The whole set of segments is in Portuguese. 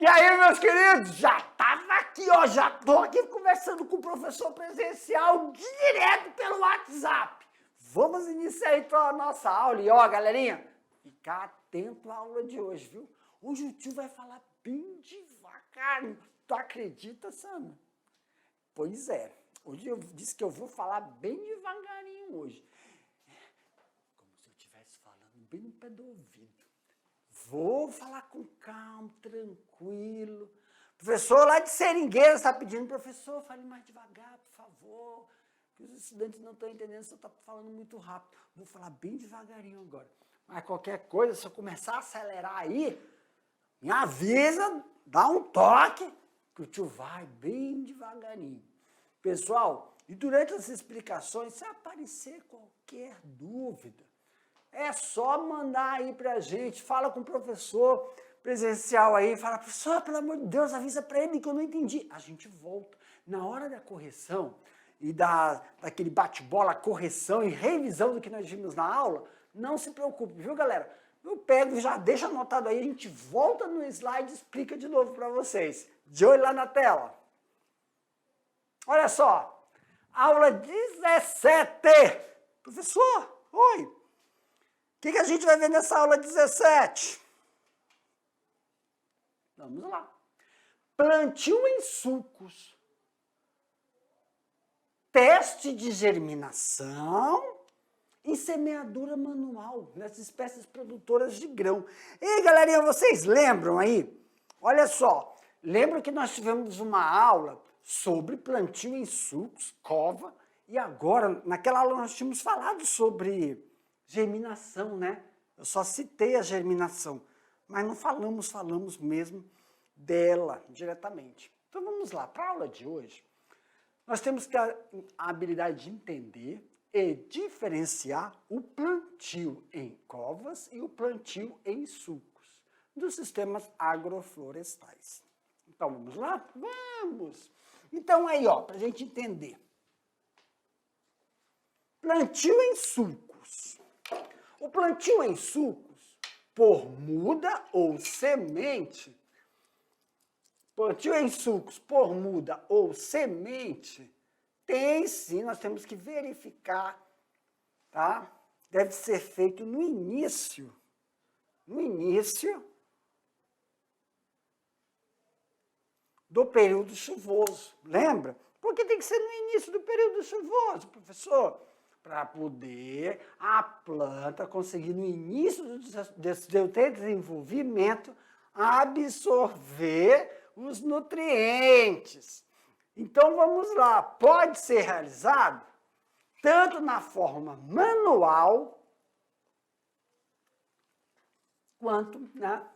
E aí, meus queridos, já tava aqui, ó, já tô aqui conversando com o professor presencial direto pelo WhatsApp. Vamos iniciar então a nossa aula. E ó, galerinha, fica atento à aula de hoje, viu? Hoje o tio vai falar bem devagar. Tu acredita, Sana? Pois é, hoje eu disse que eu vou falar bem devagarinho hoje. Como se eu estivesse falando bem no pé do ouvido. Vou falar com calma, tranquilo. O professor lá de Seringueira está pedindo, professor, fale mais devagar, por favor, que os estudantes não estão entendendo, você está falando muito rápido. Vou falar bem devagarinho agora. Mas qualquer coisa, se eu começar a acelerar aí, me avisa, dá um toque, que o tio vai bem devagarinho. Pessoal, e durante as explicações, se aparecer qualquer dúvida, é só mandar aí pra gente, fala com o professor presencial aí, fala, professor, pelo amor de Deus, avisa pra ele que eu não entendi. A gente volta. Na hora da correção e daquele bate-bola, correção e revisão do que nós vimos na aula, não se preocupe, viu, galera? Eu pego, já deixa anotado aí, a gente volta no slide e explica de novo pra vocês. De olho lá na tela. Olha só, aula 17. Professor, oi. O que a gente vai ver nessa aula 17? Vamos lá. Plantio em sulcos. Teste de germinação e semeadura manual nas espécies produtoras de grão. E galerinha, vocês lembram aí? Olha só, lembram que nós tivemos uma aula sobre plantio em sulcos, cova, e agora, naquela aula nós tínhamos falado sobre germinação, né? Eu só citei a germinação, mas não falamos mesmo dela diretamente. Então vamos lá, para a aula de hoje, nós temos que ter a habilidade de entender e diferenciar o plantio em covas e o plantio em sulcos dos sistemas agroflorestais. Então vamos lá? Vamos! Então aí, ó, para a gente entender. Plantio em sulcos. O plantio em sulcos, por muda ou semente, plantio em sulcos por muda ou semente, tem sim, nós temos que verificar, tá? Deve ser feito no início do período chuvoso, lembra? Porque tem que ser no início do período chuvoso, professor, para poder a planta conseguir, no início do seu desenvolvimento, absorver os nutrientes. Então, vamos lá. Pode ser realizado tanto na forma manual, quanto na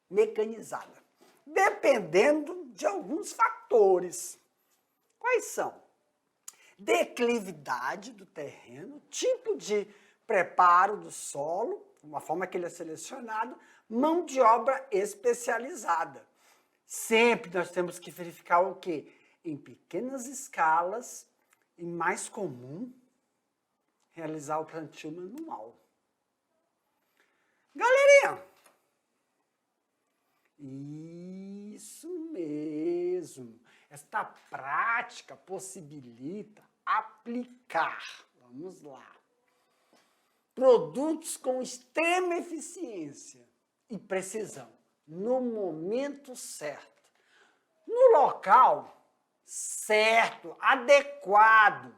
mecanizada, dependendo de alguns fatores. Quais são? Declividade do terreno, tipo de preparo do solo, uma forma que ele é selecionado, mão de obra especializada. Sempre nós temos que verificar o quê? Em pequenas escalas e mais comum realizar o plantio manual. Galerinha, isso mesmo. Esta prática possibilita aplicar, vamos lá, produtos com extrema eficiência e precisão, no momento certo, no local certo, adequado,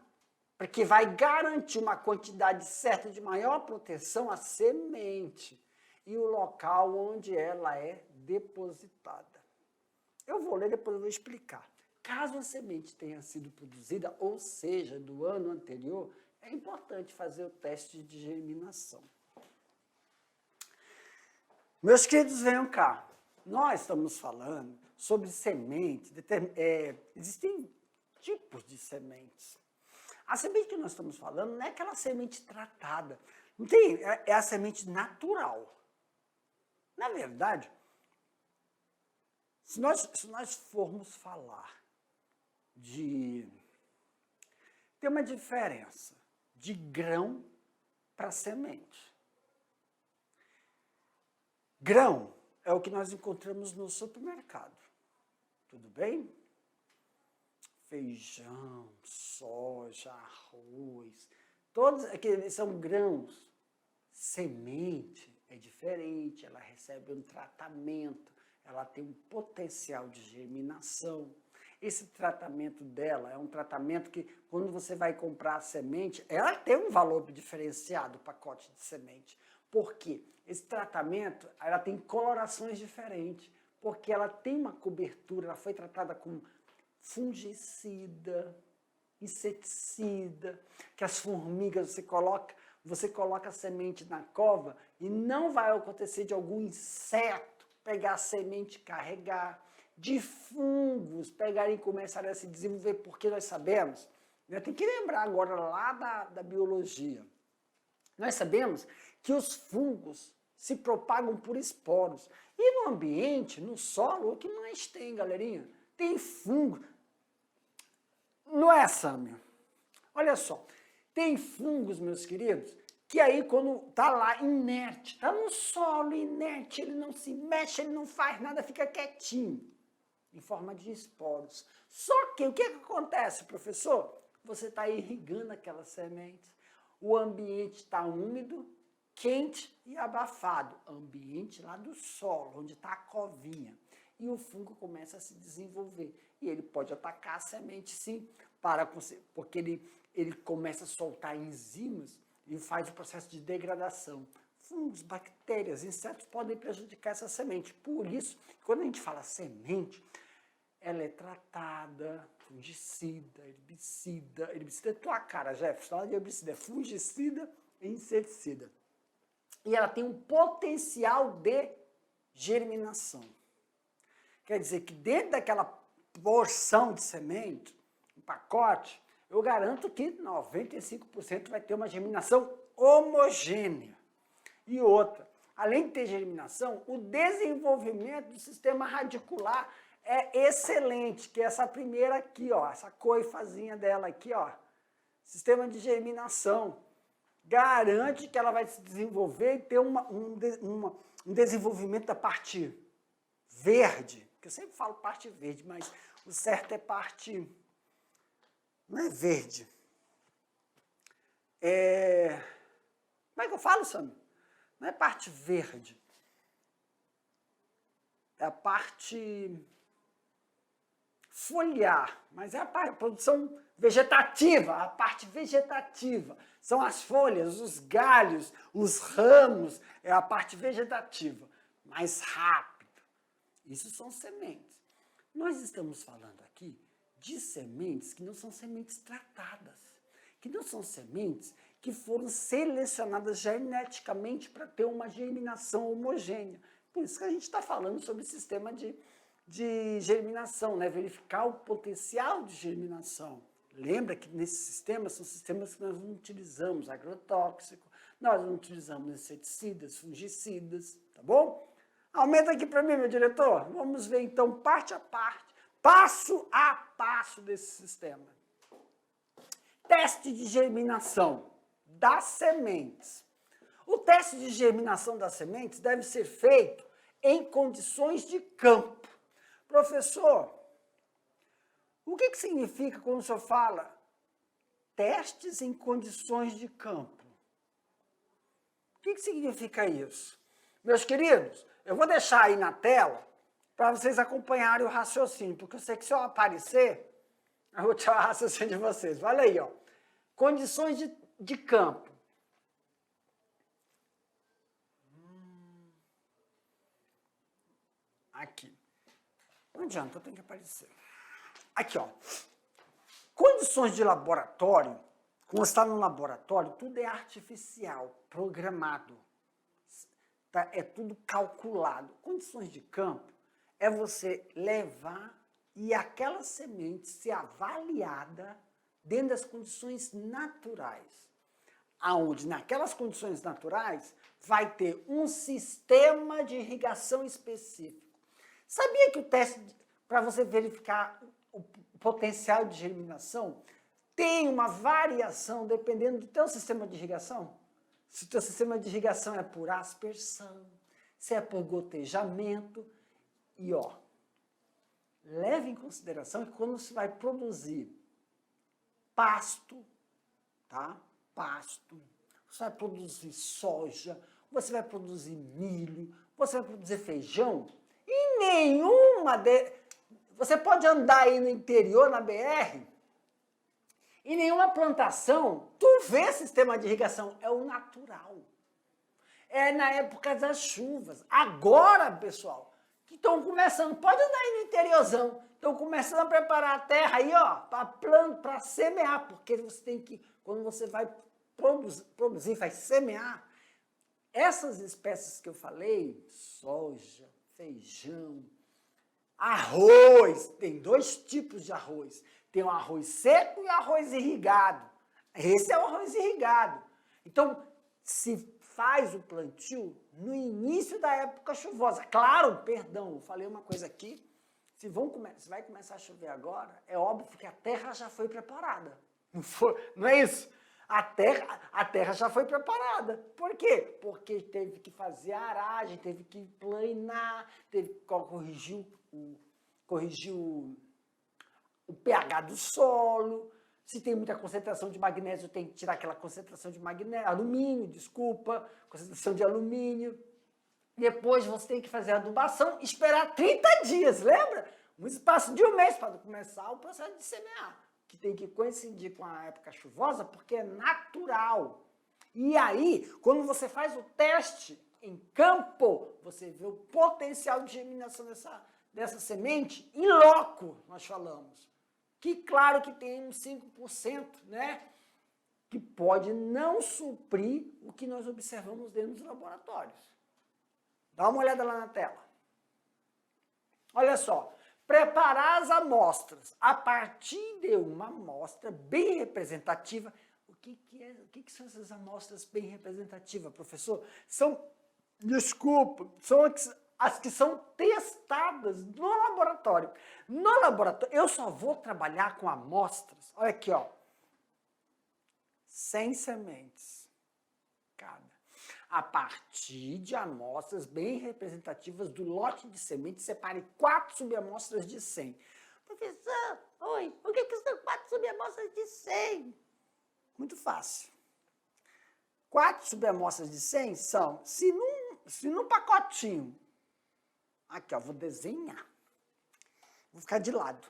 porque vai garantir uma quantidade certa de maior proteção à semente e o local onde ela é depositada. Eu vou ler, depois eu vou explicar. Caso a semente tenha sido produzida, ou seja, do ano anterior, é importante fazer o teste de germinação. Meus queridos, venham cá. Nós estamos falando sobre sementes. Existem tipos de sementes. A semente que nós estamos falando não é aquela semente tratada. Não tem, é a semente natural. Na verdade, se nós formos falar tem uma diferença de grão para semente. Grão é o que nós encontramos no supermercado. Tudo bem? Feijão, soja, arroz, todos aqueles são grãos. Semente é diferente, ela recebe um tratamento, ela tem um potencial de germinação. Esse tratamento dela é um tratamento que, quando você vai comprar a semente, ela tem um valor diferenciado, o pacote de semente. Por quê? Esse tratamento, ela tem colorações diferentes, porque ela tem uma cobertura, ela foi tratada com fungicida, inseticida, que as formigas você coloca a semente na cova e não vai acontecer de algum inseto pegar a semente e carregar, de fungos pegarem e começarem a se desenvolver, porque nós sabemos, né, tem que lembrar agora lá da biologia, nós sabemos que os fungos se propagam por esporos. E no ambiente, no solo, o que mais tem, galerinha? Tem fungo. Não é, Sâmio? Olha só, tem fungos, meus queridos, que aí quando tá lá inerte, tá no solo inerte, ele não se mexe, ele não faz nada, fica quietinho, em forma de esporos. Só que o que acontece, professor? Você está irrigando aquelas sementes, o ambiente está úmido, quente e abafado, ambiente lá do solo, onde está a covinha. E o fungo começa a se desenvolver. E ele pode atacar a semente, sim, porque ele começa a soltar enzimas e faz o processo de degradação. Fungos, bactérias, insetos podem prejudicar essa semente. Por isso, quando a gente fala semente, ela é tratada, fungicida, herbicida é tua cara, Jefferson, fala de herbicida, é fungicida e inseticida. E ela tem um potencial de germinação. Quer dizer que dentro daquela porção de semente, um pacote, eu garanto que 95% vai ter uma germinação homogênea. E outra, além de ter germinação, o desenvolvimento do sistema radicular é excelente, que é essa primeira aqui, ó, essa coifazinha dela aqui, ó, sistema de germinação. Garante que ela vai se desenvolver e ter um desenvolvimento da parte verde, que eu sempre falo parte verde, mas o certo é parte, não é verde, como é que eu falo, Sam? Não é parte verde, é a parte foliar, mas é a produção vegetativa, a parte vegetativa. São as folhas, os galhos, os ramos, é a parte vegetativa, mais rápido. Isso são sementes. Nós estamos falando aqui de sementes que não são sementes tratadas, que não são sementes que foram selecionadas geneticamente para ter uma germinação homogênea. Por isso que a gente está falando sobre sistema de germinação, né? Verificar o potencial de germinação. Lembra que nesses sistemas, são sistemas que nós não utilizamos agrotóxico, nós não utilizamos inseticidas, fungicidas, tá bom? Aumenta aqui para mim, meu diretor. Vamos ver então parte a parte, passo a passo desse sistema. Teste de germinação das sementes. O teste de germinação das sementes deve ser feito em condições de campo. Professor, o que significa quando o senhor fala testes em condições de campo? O que significa isso? Meus queridos, eu vou deixar aí na tela para vocês acompanharem o raciocínio, porque eu sei que se eu aparecer, eu vou tirar o raciocínio de vocês. Olha aí, ó. Condições de campo. Aqui. Não adianta, eu tenho que aparecer. Aqui, ó. Condições de laboratório, como está no laboratório, tudo é artificial, programado. Tá? É tudo calculado. Condições de campo é você levar e aquela semente ser avaliada dentro das condições naturais. Aonde, naquelas condições naturais, vai ter um sistema de irrigação específico. Sabia que o teste, para você verificar o potencial de germinação, tem uma variação dependendo do teu sistema de irrigação? Se o teu sistema de irrigação é por aspersão, se é por gotejamento. E, ó, leve em consideração que quando você vai produzir pasto, tá? Pasto, você vai produzir soja, você vai produzir milho, você vai produzir feijão, e nenhuma você pode andar aí no interior, na BR, e nenhuma plantação, tu vê sistema de irrigação, é o natural. É na época das chuvas. Agora, pessoal, que estão começando, pode andar aí no interiorzão, estão começando a preparar a terra aí, ó, para semear, porque você tem que, quando você vai produzir, vai semear, essas espécies que eu falei, soja, feijão, arroz, tem 2 tipos de arroz. Tem o arroz seco e o arroz irrigado. Esse é o arroz irrigado. Então, se faz o plantio no início da época chuvosa. Claro, perdão, eu falei uma coisa aqui. Se vai começar a chover agora, é óbvio que a terra já foi preparada. Não é isso? A terra já foi preparada. Por quê? Porque teve que fazer a aragem, teve que planar, teve que corrigir o pH do solo. Se tem muita concentração de magnésio, tem que tirar aquela concentração de concentração de alumínio. Depois você tem que fazer a adubação, esperar 30 dias, lembra? Um espaço de 1 mês para começar o processo de semear, que tem que coincidir com a época chuvosa, porque é natural. E aí, quando você faz o teste em campo, você vê o potencial de germinação dessa semente em loco, nós falamos. Que claro que tem uns 5%, né? Que pode não suprir o que nós observamos dentro dos laboratórios. Dá uma olhada lá na tela. Olha só, preparar as amostras a partir de uma amostra bem representativa. O que são essas amostras bem representativas, professor? São as que são testadas no laboratório. No laboratório, eu só vou trabalhar com amostras, olha aqui, ó, 100 sementes cada. A partir de amostras bem representativas do lote de sementes, separe 4 subamostras de 100. Professor, oi, o que são 4 subamostras de 100? Muito fácil. 4 subamostras de 100 são, se num pacotinho, aqui, ó, vou desenhar. Vou ficar de lado.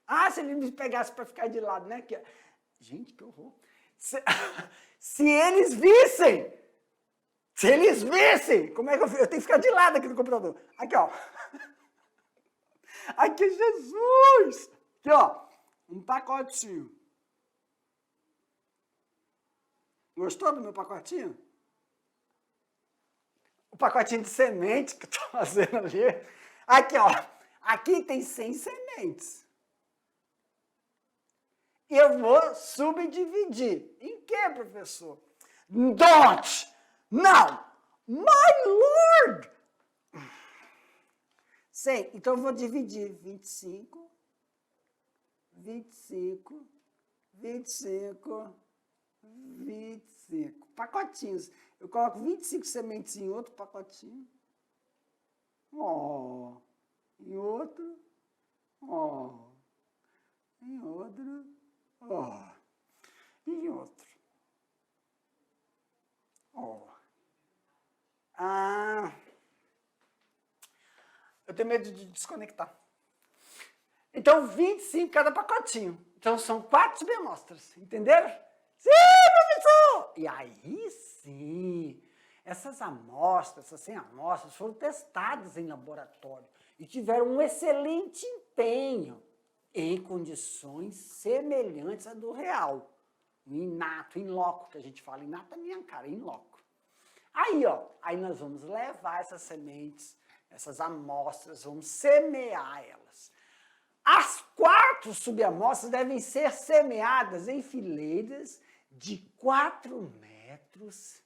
Ah, se ele me pegasse para ficar de lado, né? Aqui, gente, que horror. Se eles vissem, como é que eu tenho que ficar de lado aqui no computador? Aqui, ó. Aqui, Jesus! Aqui, ó, um pacotinho. Gostou do meu pacotinho? O pacotinho de semente que eu estou fazendo ali. Aqui, ó. Aqui tem 100 sementes. Eu vou subdividir. Em que, professor? Don't! Não! My Lord! 100. Então, eu vou dividir 25, 25, 25, 25. Pacotinhos. Eu coloco 25 sementes em outro pacotinho. Ó. Em outro. Ó. Em outro. Ó. Em outro. Ó. Ah. Eu tenho medo de desconectar. Então, 25 cada pacotinho. Então, são 4 subamostras. Entenderam? Sim, professor! E aí, sim, essas 100 amostras foram testadas em laboratório e tiveram um excelente empenho em condições semelhantes à do real. O inato, in loco, que a gente fala, inato é minha cara, in loco. Aí, ó, aí nós vamos levar essas sementes, essas amostras, vamos semear elas. As 4 subamostras devem ser semeadas em fileiras de 4 metros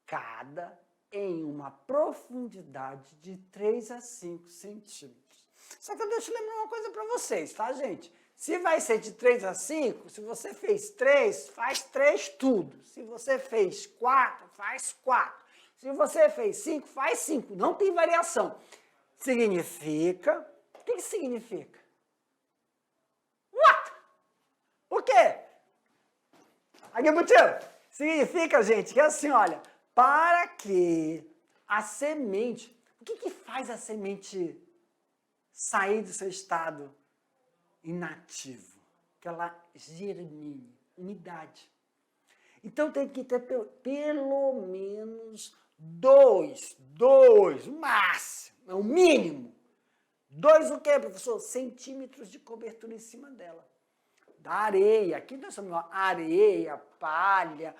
cada, em uma profundidade de 3 a 5 centímetros. Só que eu deixo lembrar uma coisa para vocês, tá, gente? Se vai ser de 3 a 5, se você fez 3, faz 3 tudo. Se você fez 4, faz 4. Se você fez 5, faz 5. Não tem variação. Significa... O que significa? What? O quê? Aqui, Butinho. Significa, gente, que é assim, olha, para que a semente... O que faz a semente sair do seu estado inativo? Que ela germine, umidade. Então tem que ter pelo menos dois, o máximo, é o mínimo. 2 o quê, professor? Centímetros de cobertura em cima dela. Da areia, aqui nós chamamos de areia, palha,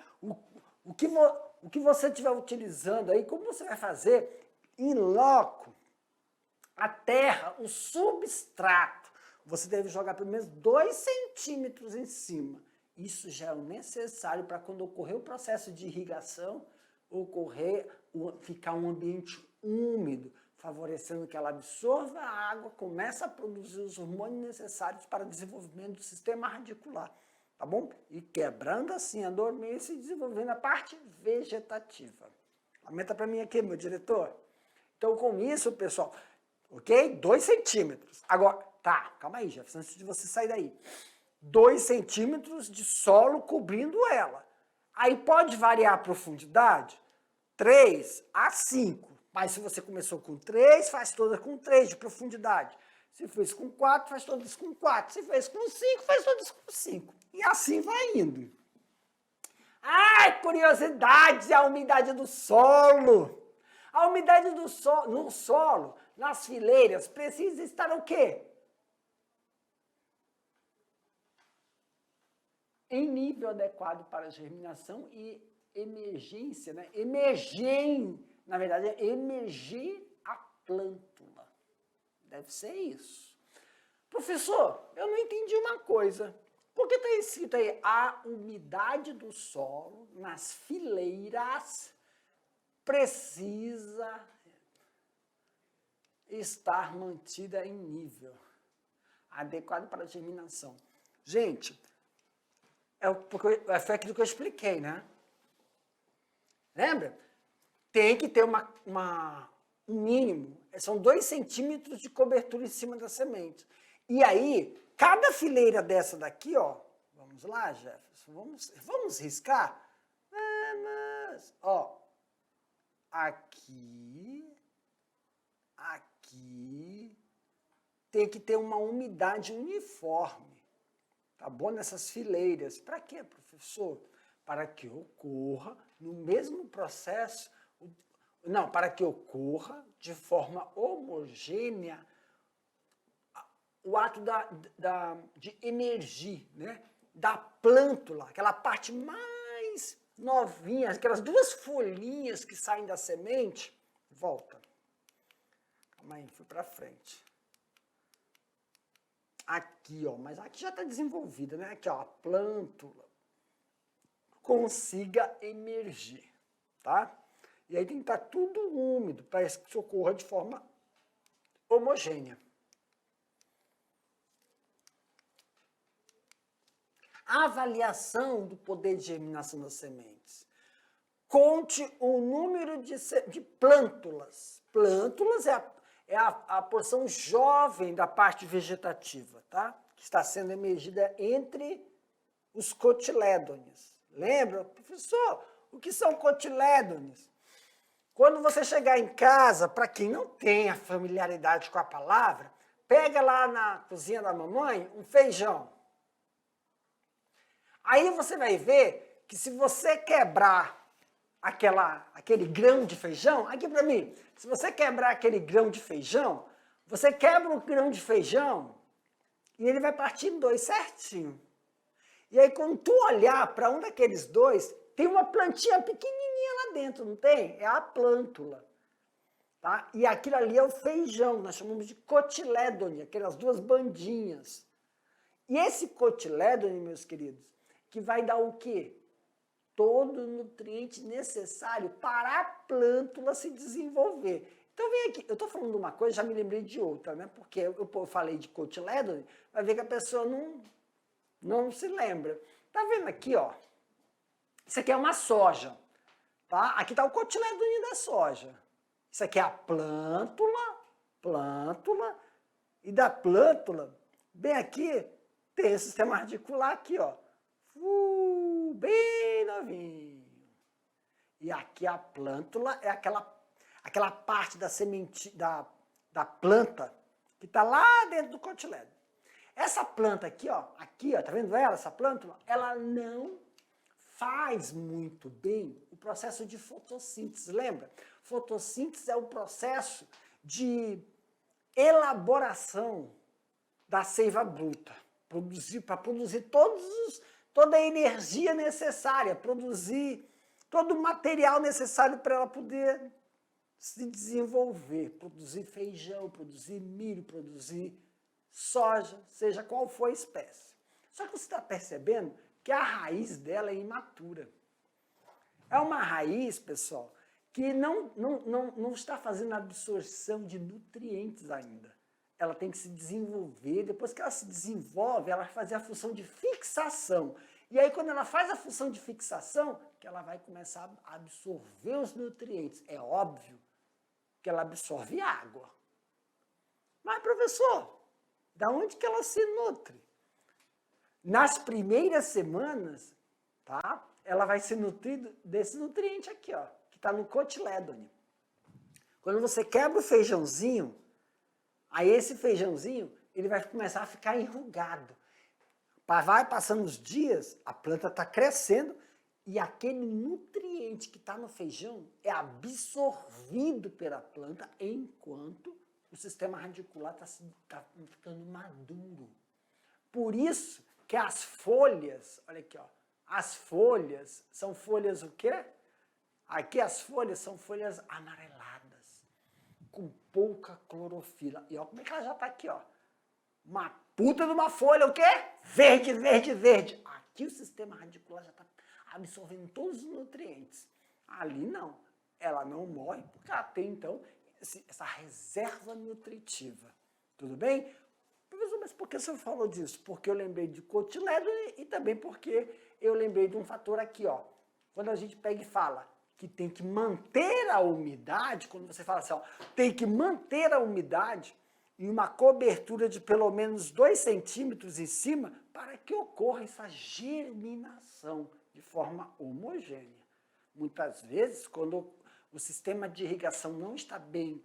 o que você estiver utilizando aí, como você vai fazer em loco, a terra, o substrato, você deve jogar pelo menos 2 centímetros em cima. Isso já é o necessário para quando ocorrer o processo de irrigação, ficar um ambiente úmido, favorecendo que ela absorva a água, comece a produzir os hormônios necessários para o desenvolvimento do sistema radicular, tá bom? E quebrando assim a dormência e desenvolvendo a parte vegetativa. Aumenta para mim aqui, meu diretor. Então, com isso, pessoal, ok? 2 centímetros. Agora, tá, calma aí, Jefferson, antes de você sair daí. 2 centímetros de solo cobrindo ela. Aí pode variar a profundidade? 3 a 5. Mas se você começou com 3, faz todas com 3 de profundidade. Se fez com 4, faz todas com 4. Se fez com 5, faz todas com 5. E assim vai indo. Ai, curiosidade, a umidade do solo. A umidade do no solo, nas fileiras, precisa estar o quê? Em nível adequado para germinação e emergência, né? Na verdade, é emergir a plântula. Deve ser isso. Professor, eu não entendi uma coisa. Por que está escrito aí a umidade do solo nas fileiras precisa estar mantida em nível adequado para a germinação? Gente, foi aquilo que eu expliquei, né? Lembra? Tem que ter um mínimo, são 2 centímetros de cobertura em cima da semente. E aí, cada fileira dessa daqui, ó, vamos lá, Jefferson, vamos riscar? Vamos, ó, aqui, tem que ter uma umidade uniforme, tá bom? Nessas fileiras. Para quê, professor? Para que ocorra no mesmo processo, para que ocorra de forma homogênea o ato de emergir, né? Da plântula, aquela parte mais novinha, aquelas 2 folhinhas que saem da semente. Volta. Calma aí, fui para frente. Aqui, ó, mas aqui já está desenvolvida, né? Aqui, ó, a plântula consiga emergir, tá? E aí tem que estar tudo úmido para que isso ocorra de forma homogênea. A avaliação do poder de germinação das sementes. Conte o número de plântulas. Plântulas é a porção jovem da parte vegetativa, tá? Que está sendo emergida entre os cotilédones. Lembra? Professor, o que são cotilédones? Quando você chegar em casa, para quem não tem a familiaridade com a palavra, pega lá na cozinha da mamãe um feijão. Aí você vai ver que se você quebrar aquele grão de feijão, aqui para mim, se você quebrar aquele grão de feijão, você quebra o grão de feijão e ele vai partir em 2 certinho. E aí quando tu olhar para um daqueles 2, tem uma plantinha pequenininha lá dentro, não tem? É a plântula. Tá? E aquilo ali é o feijão, nós chamamos de cotilédone, aquelas 2 bandinhas. E esse cotilédone, meus queridos, que vai dar o quê? Todo o nutriente necessário para a plântula se desenvolver. Então vem aqui, eu estou falando de uma coisa, já me lembrei de outra, né? Porque eu falei de cotilédone, vai ver que a pessoa não se lembra. Tá vendo aqui, ó? Isso aqui é uma soja. Tá? Aqui está o cotiledônio da soja. Isso aqui é a plântula, e da plântula, bem aqui, tem o sistema radicular aqui, ó. Bem novinho. E aqui a plântula é aquela parte da semente, da planta que está lá dentro do cotilédon. Essa planta aqui, ó, tá vendo ela, essa plântula? Ela não faz muito bem o processo de fotossíntese, lembra? Fotossíntese é o processo de elaboração da seiva bruta, para produzir toda a energia necessária, produzir todo o material necessário para ela poder se desenvolver, produzir feijão, produzir milho, produzir soja, seja qual for a espécie. Só que você está percebendo que a raiz dela é imatura. É uma raiz, pessoal, que não está fazendo absorção de nutrientes ainda. Ela tem que se desenvolver, depois que ela se desenvolve, ela vai fazer a função de fixação. E aí, quando ela faz a função de fixação, que ela vai começar a absorver os nutrientes. É óbvio que ela absorve água. Mas, professor, da onde que ela se nutre? Nas primeiras semanas, tá? Ela vai ser nutrida desse nutriente aqui, ó, que está no cotilédone. Quando você quebra o feijãozinho, aí esse feijãozinho, ele vai começar a ficar enrugado. Vai passando os dias, a planta está crescendo e aquele nutriente que está no feijão é absorvido pela planta enquanto o sistema radicular está ficando maduro. Por isso que as folhas, olha aqui, ó, as folhas são folhas o quê? Aqui as folhas são folhas amareladas, com pouca clorofila. E olha como é que ela já está aqui, ó. Uma puta de uma folha, o quê? Verde, verde, verde. Aqui o sistema radicular já está absorvendo todos os nutrientes. Ali não. Ela não morre porque ela tem, então, essa reserva nutritiva. Tudo bem? Professor, mas por que o senhor falou disso? Porque eu lembrei de cotilédon e também porque eu lembrei de um fator aqui, ó. Quando a gente pega e fala que tem que manter a umidade, quando você fala assim, ó, tem que manter a umidade em uma cobertura de pelo menos 2 centímetros em cima para que ocorra essa germinação de forma homogênea. Muitas vezes, quando o sistema de irrigação não está bem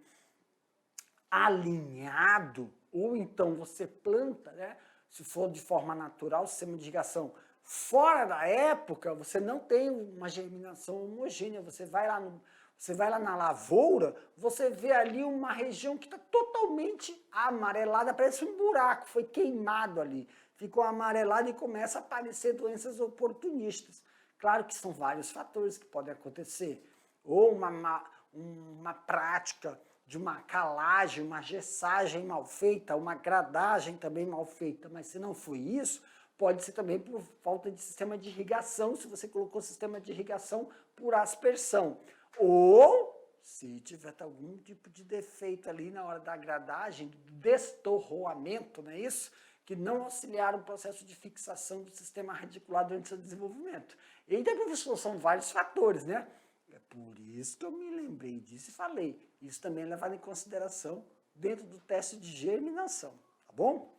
alinhado, ou então você planta, né, se for de forma natural, o sistema de irrigação fora da época, você não tem uma germinação homogênea, você vai lá na lavoura, você vê ali uma região que está totalmente amarelada, parece um buraco, foi queimado ali, ficou amarelado e começa a aparecer doenças oportunistas. Claro que são vários fatores que podem acontecer, ou uma prática de uma calagem, uma gessagem mal feita, uma gradagem também mal feita, mas se não foi isso, pode ser também por falta de sistema de irrigação, se você colocou sistema de irrigação por aspersão. Ou, se tiver algum tipo de defeito ali na hora da gradagem, do destorroamento, não é isso? Que não auxiliaram o processo de fixação do sistema radicular durante seu desenvolvimento. E aí, professor, são vários fatores, né? É por isso que eu me lembrei disso e falei. Isso também é levado em consideração dentro do teste de germinação, tá bom?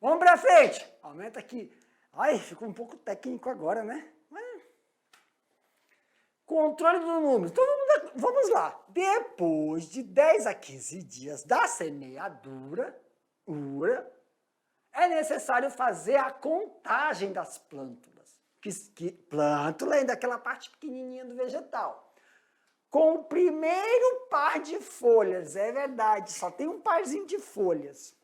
Vamos para frente. Aumenta aqui. Ai, ficou um pouco técnico agora, né? Mas... Controle do número. Então, vamos lá. Depois de 10 a 15 dias da semeadura, é necessário fazer a contagem das plântulas. Plântula é daquela parte pequenininha do vegetal. Com o primeiro par de folhas, é verdade, só tem um parzinho de folhas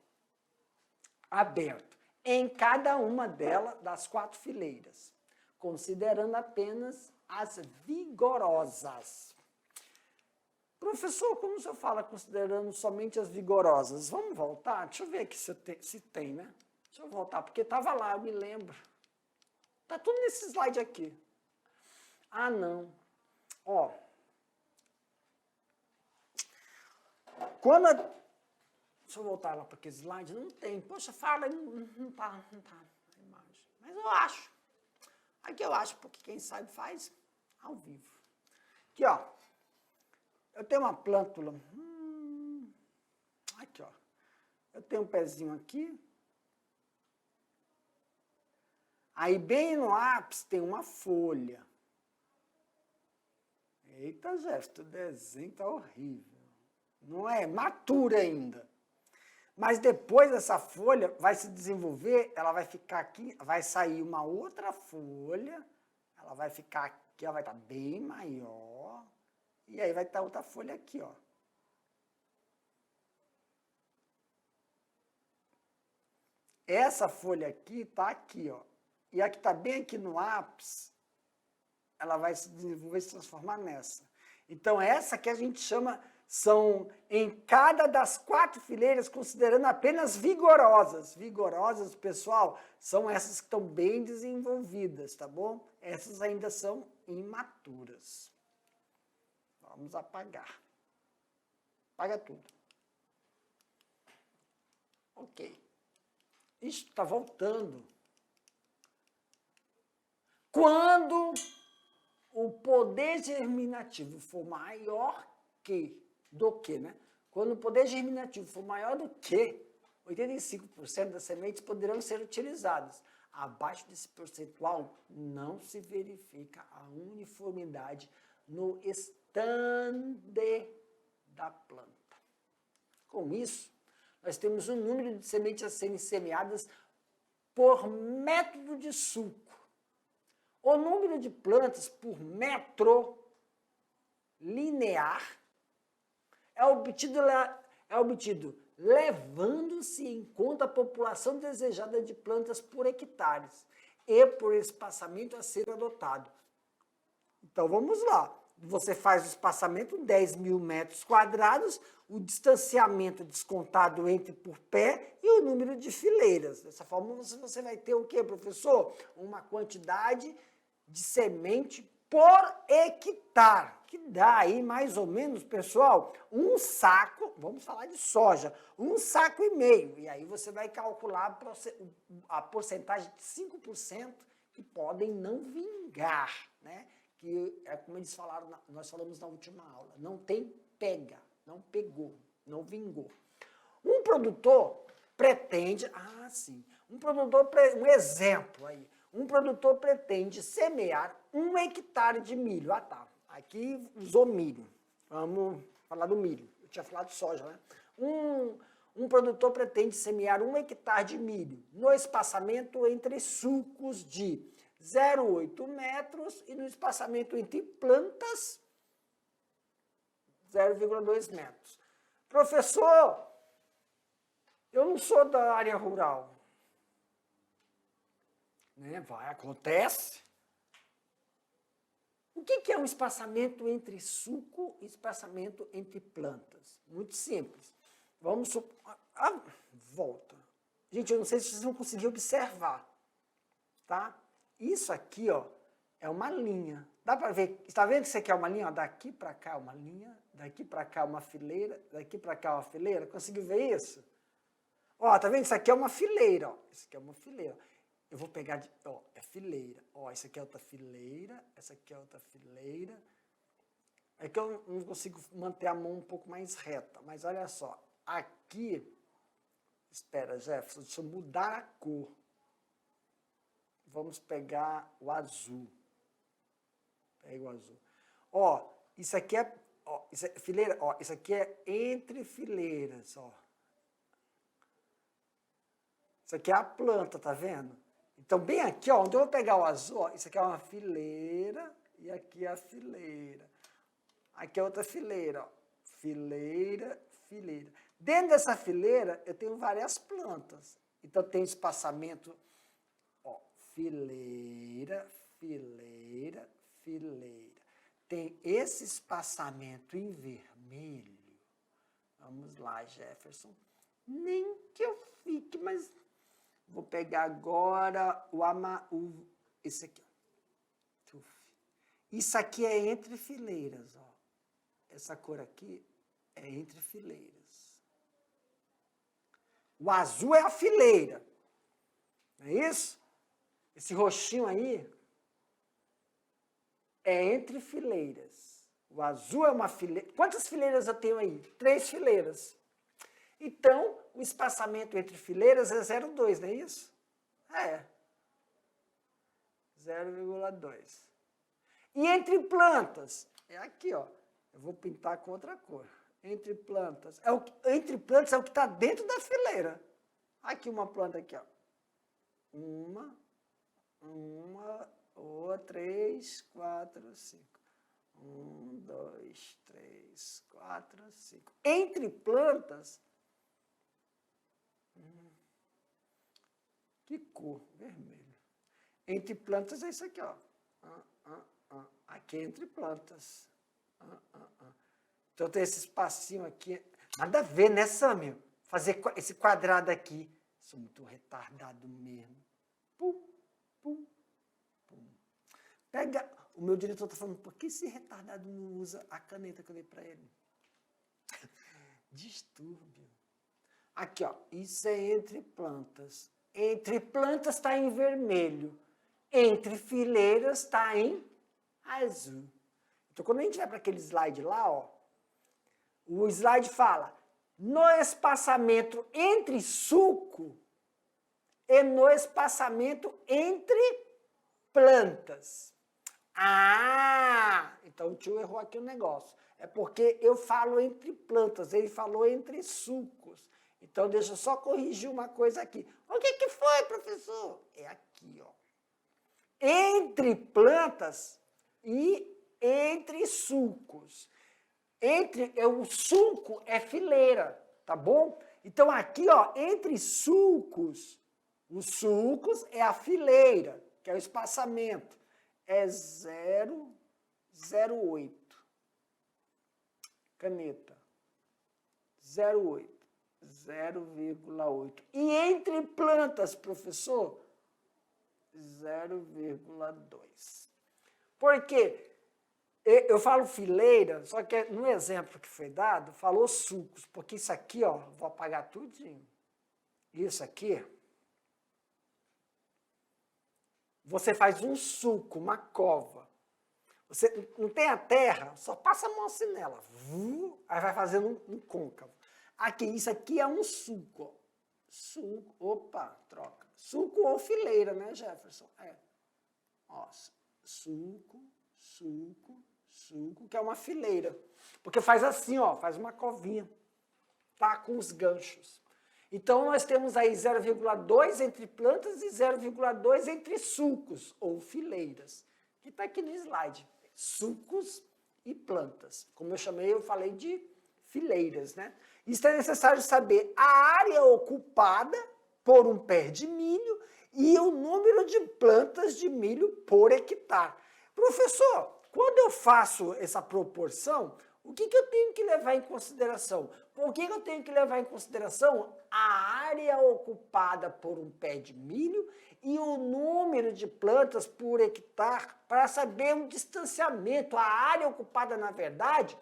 aberto em cada uma delas, das 4 fileiras, considerando apenas as vigorosas. Professor, como o senhor fala considerando somente as vigorosas? Vamos voltar? Deixa eu ver aqui se tem, né? Deixa eu voltar, porque estava lá, eu me lembro. Está tudo nesse slide aqui. Ah, não. Ó. Deixa eu voltar lá para aquele slide. Não tem. Poxa, fala, não tá a imagem. Mas eu acho. Aqui eu acho, porque quem sabe faz ao vivo. Aqui, ó. Eu tenho uma plântula. Aqui, ó. Eu tenho um pezinho aqui. Aí, bem no ápice, tem uma folha. Eita, Jéssica, o desenho tá horrível. Não é matura ainda. Mas depois essa folha vai se desenvolver, ela vai ficar aqui, vai sair uma outra folha, ela vai ficar aqui, ela vai estar bem maior, e aí vai estar outra folha aqui, ó. Essa folha aqui tá aqui, ó. E a que tá bem aqui no ápice, ela vai se desenvolver e se transformar nessa. Então, essa que a gente chama, são em cada das 4 fileiras, considerando apenas vigorosas. Vigorosas, pessoal, são essas que estão bem desenvolvidas, tá bom? Essas ainda são imaturas. Vamos apagar. Apaga tudo. Ok. Isso está voltando. Quando o poder germinativo for maior do que, né? Quando o poder germinativo for maior do que 85% das sementes poderão ser utilizadas. Abaixo desse percentual, não se verifica a uniformidade no estande da planta. Com isso, nós temos um número de sementes a serem semeadas por método de sulco. O número de plantas por metro linear é obtido levando-se em conta a população desejada de plantas por hectares e por espaçamento a ser adotado. Então, vamos lá. Você faz o espaçamento, 10.000 metros quadrados, o distanciamento descontado entre por pé e o número de fileiras. Dessa forma, você vai ter o quê, professor? Uma quantidade de semente por hectare, que dá aí mais ou menos, pessoal, um saco, vamos falar de soja, 1,5 saco. E aí você vai calcular a porcentagem de 5% que podem não vingar, né? Que é como eles falaram, nós falamos na última aula, não tem pega, não pegou, não vingou. Um produtor pretende, um exemplo aí, um produtor pretende semear 1 hectare de milho. Ah, tá. Aqui usou milho. Vamos falar do milho. Eu tinha falado de soja, né? Um produtor pretende semear 1 hectare de milho no espaçamento entre sulcos de 0,8 metros e no espaçamento entre plantas 0,2 metros. Professor, eu não sou da área rural. Né? Acontece. O que é um espaçamento entre sulco e espaçamento entre plantas? Muito simples. Vamos supor... volta. Gente, eu não sei se vocês vão conseguir observar. Tá? Isso aqui, ó, é uma linha. Dá para ver? Está vendo que isso aqui é uma linha? Ó, daqui para cá uma linha, daqui para cá uma fileira, daqui para cá uma fileira. Conseguiu ver isso? Ó, tá vendo? Isso aqui é uma fileira, ó. Isso aqui é uma fileira. Eu vou pegar, ó, é fileira. Ó, essa aqui é outra fileira, essa aqui é outra fileira. É que eu não consigo manter a mão um pouco mais reta. Mas olha só, aqui, espera, Jefferson, deixa eu mudar a cor. Vamos pegar o azul. Pega o azul. Ó, isso aqui é, ó, isso é fileira, ó, isso aqui é entre fileiras, ó. Isso aqui é a planta, tá vendo? Então, bem aqui, ó, onde eu vou pegar o azul, ó, isso aqui é uma fileira e aqui é a fileira. Aqui é outra fileira, ó. Fileira, fileira. Dentro dessa fileira, eu tenho várias plantas. Então, tem espaçamento, ó, fileira, fileira, fileira. Tem esse espaçamento em vermelho. Vamos lá, Jefferson. Nem que eu fique, mas... Vou pegar agora esse aqui. Ó. Isso aqui é entre fileiras, ó. Essa cor aqui é entre fileiras. O azul é a fileira. Não é isso? Esse roxinho aí é entre fileiras. O azul é uma fileira. Quantas fileiras eu tenho aí? 3 fileiras. Então, o espaçamento entre fileiras é 0,2, não é isso? É. 0,2. E entre plantas? É aqui, ó. Eu vou pintar com outra cor. Entre plantas. Entre plantas é o que está dentro da fileira. Aqui uma planta aqui, ó. Uma, 2, 3, 4, 5. 1, 2, 3, 4, 5. Entre plantas, que cor? Vermelho. Entre plantas é isso aqui, ó. Aqui é entre plantas. Então tem esse espacinho aqui. Nada a ver, né, Sâmio? Fazer esse quadrado aqui. Sou muito retardado mesmo. Pum, pum, pum. Pega. O meu diretor está falando, por que esse retardado não usa a caneta que eu dei para ele? Distúrbio. Aqui, ó. Isso é entre plantas. Entre plantas está em vermelho. Entre fileiras está em azul. Então, quando a gente vai para aquele slide lá, ó, o slide fala no espaçamento entre suco e no espaçamento entre plantas. Ah, então o tio errou aqui o negócio. É porque eu falo entre plantas, ele falou entre sucos. Então, deixa eu só corrigir uma coisa aqui. O que foi, professor? É aqui, ó. Entre plantas e entre sucos. O suco é fileira, tá bom? Então, aqui, ó, entre sucos, os sucos é a fileira, que é o espaçamento. É 0,08. Caneta. 0,8. 0,8. E entre plantas, professor? 0,2. Por quê? Eu falo fileira, só que no exemplo que foi dado, falou sucos, porque isso aqui, ó, vou apagar tudinho. Isso aqui, você faz um suco, uma cova. Você não tem a terra, só passa a mão assim nela. Aí vai fazendo um côncavo. Aqui, isso aqui é um suco, ó. Suco, opa, troca. Suco ou fileira, né, Jefferson? É. Ó, suco, que é uma fileira. Porque faz assim, ó, faz uma covinha. Tá com os ganchos. Então, nós temos aí 0,2 entre plantas e 0,2 entre sucos, ou fileiras. Que está aqui no slide. Sucos e plantas. Como eu falei de fileiras, né? Isso é necessário saber a área ocupada por um pé de milho e o número de plantas de milho por hectare. Professor, quando eu faço essa proporção, o que eu tenho que levar em consideração? Por que eu tenho que levar em consideração a área ocupada por um pé de milho e o número de plantas por hectare para saber o distanciamento, a área ocupada na verdade?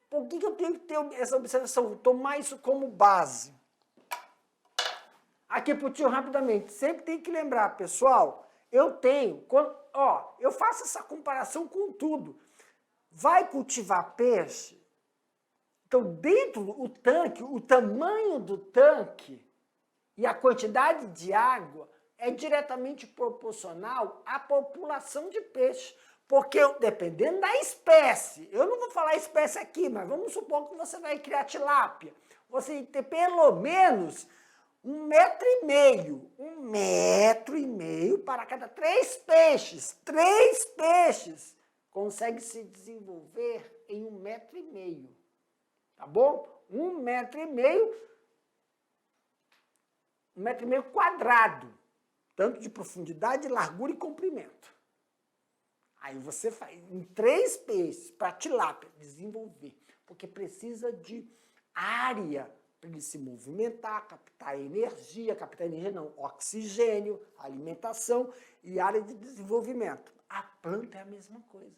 Por que eu tenho que ter essa observação? Tomar isso como base. Aqui pro tio rapidamente, sempre tem que lembrar, pessoal, eu faço essa comparação com tudo. Vai cultivar peixe? Então, dentro do tanque, o tamanho do tanque e a quantidade de água é diretamente proporcional à população de peixe. Porque, dependendo da espécie, eu não vou falar espécie aqui, mas vamos supor que você vai criar tilápia. Você tem que ter pelo menos 1,5 metro. 1,5 metro para cada 3 peixes. 3 peixes consegue se desenvolver em 1,5 metro. Tá bom? 1,5 metro. 1,5 metro quadrado. Tanto de profundidade, largura e comprimento. Aí você faz em 3 peixes para tilápia desenvolver, porque precisa de área para ele se movimentar, captar energia não, oxigênio, alimentação e área de desenvolvimento. A planta é a mesma coisa.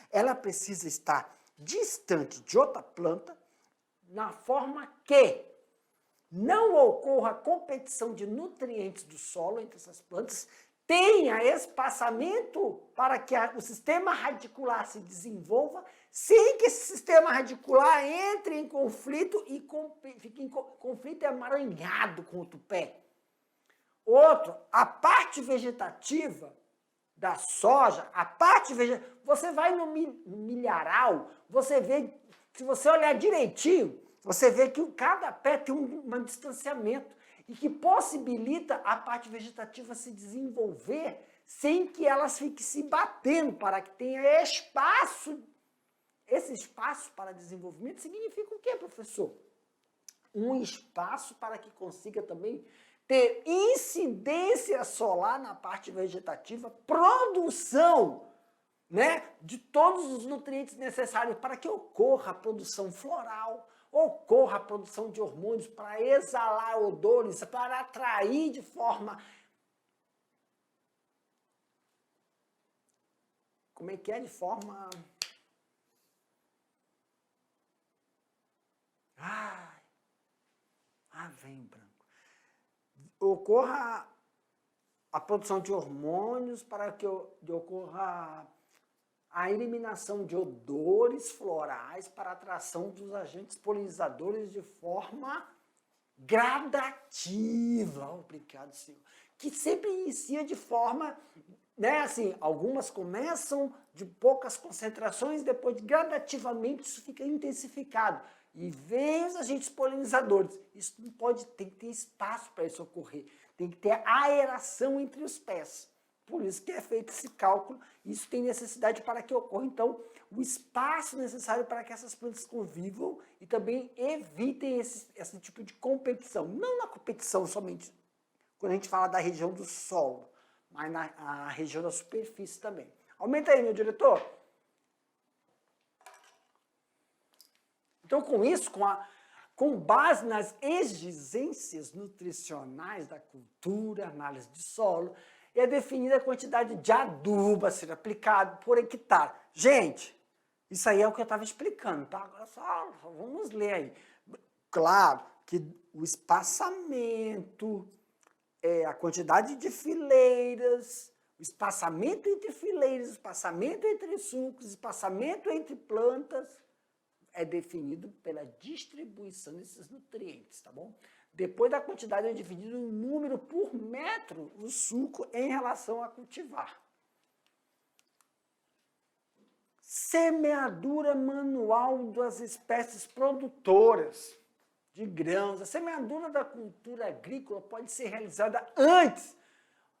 Ela precisa estar distante de outra planta, na forma que não ocorra competição de nutrientes do solo entre essas plantas, tenha espaçamento para que o sistema radicular se desenvolva, sem que esse sistema radicular entre em conflito e fique em conflito emaranhado com o tupé. Outro, a parte vegetativa da soja, você vai no milharal, você vê, se você olhar direitinho, você vê que cada pé tem um distanciamento e que possibilita a parte vegetativa se desenvolver sem que elas fiquem se batendo, para que tenha espaço. Esse espaço para desenvolvimento significa o quê, professor? Um espaço para que consiga também ter incidência solar na parte vegetativa, produção, né, de todos os nutrientes necessários para que ocorra a produção floral, ocorra a produção de hormônios para exalar odores, para atrair de forma... Como é que é? De forma... vem branco. Ocorra a produção de hormônios para que ocorra a eliminação de odores florais para a atração dos agentes polinizadores de forma gradativa. Obrigado, Senhor. Que sempre inicia de forma, né, assim, algumas começam de poucas concentrações, depois gradativamente isso fica intensificado. E vem os agentes polinizadores. Isso não pode, tem que ter espaço para isso ocorrer. Tem que ter aeração entre os pés. Por isso que é feito esse cálculo. Isso tem necessidade para que ocorra, então, o espaço necessário para que essas plantas convivam e também evitem esse tipo de competição. Não na competição somente quando a gente fala da região do solo, mas na região da superfície também. Aumenta aí, meu diretor. Então, com isso, com base nas exigências nutricionais da cultura, análise de solo, é definida a quantidade de adubo a ser aplicado por hectare. Gente, isso aí é o que eu estava explicando, tá? Agora só vamos ler aí. Claro que o espaçamento, a quantidade de fileiras, o espaçamento entre fileiras, o espaçamento entre sulcos, o espaçamento entre plantas, é definido pela distribuição desses nutrientes, tá bom? Depois da quantidade é dividido o número por metro o suco em relação a cultivar. Semeadura manual das espécies produtoras de grãos. A semeadura da cultura agrícola pode ser realizada antes,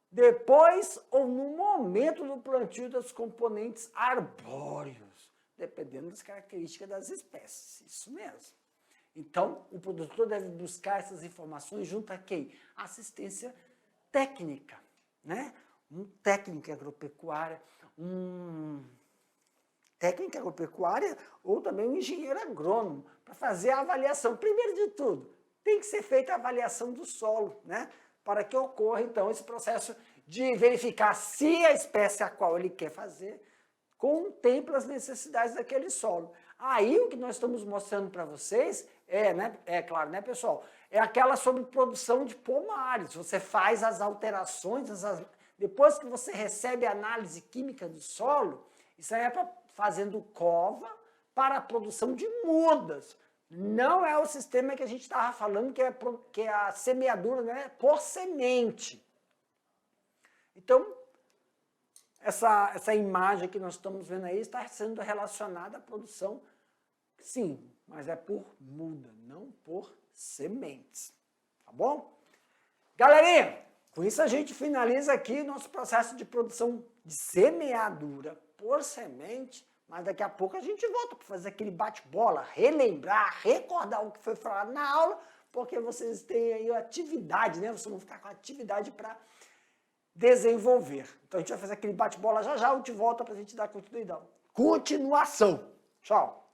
depois ou no momento do plantio dos componentes arbóreos, dependendo das características das espécies. Isso mesmo. Então, o produtor deve buscar essas informações junto a quem? Assistência técnica, né? Um técnico agropecuária, técnica agropecuária ou também um engenheiro agrônomo para fazer a avaliação. Primeiro de tudo, tem que ser feita a avaliação do solo, né? Para que ocorra, então, esse processo de verificar se a espécie a qual ele quer fazer contempla as necessidades daquele solo. Aí o que nós estamos mostrando para vocês claro, né, pessoal? É aquela sobre produção de pomares. Você faz as alterações, depois que você recebe a análise química do solo, isso aí é fazendo cova para a produção de mudas. Não é o sistema que a gente estava falando, que é a semeadura, né, por semente. Então, essa imagem que nós estamos vendo aí está sendo relacionada à produção, sim, mas é por muda, não por sementes. Tá bom? Galerinha, com isso a gente finaliza aqui o nosso processo de produção de semeadura por semente, mas daqui a pouco a gente volta para fazer aquele bate-bola, relembrar, recordar o que foi falado na aula, porque vocês têm aí atividade, né? Vocês vão ficar com atividade para desenvolver. Então a gente vai fazer aquele bate-bola já já, eu te volto para a gente dar continuação. Tchau!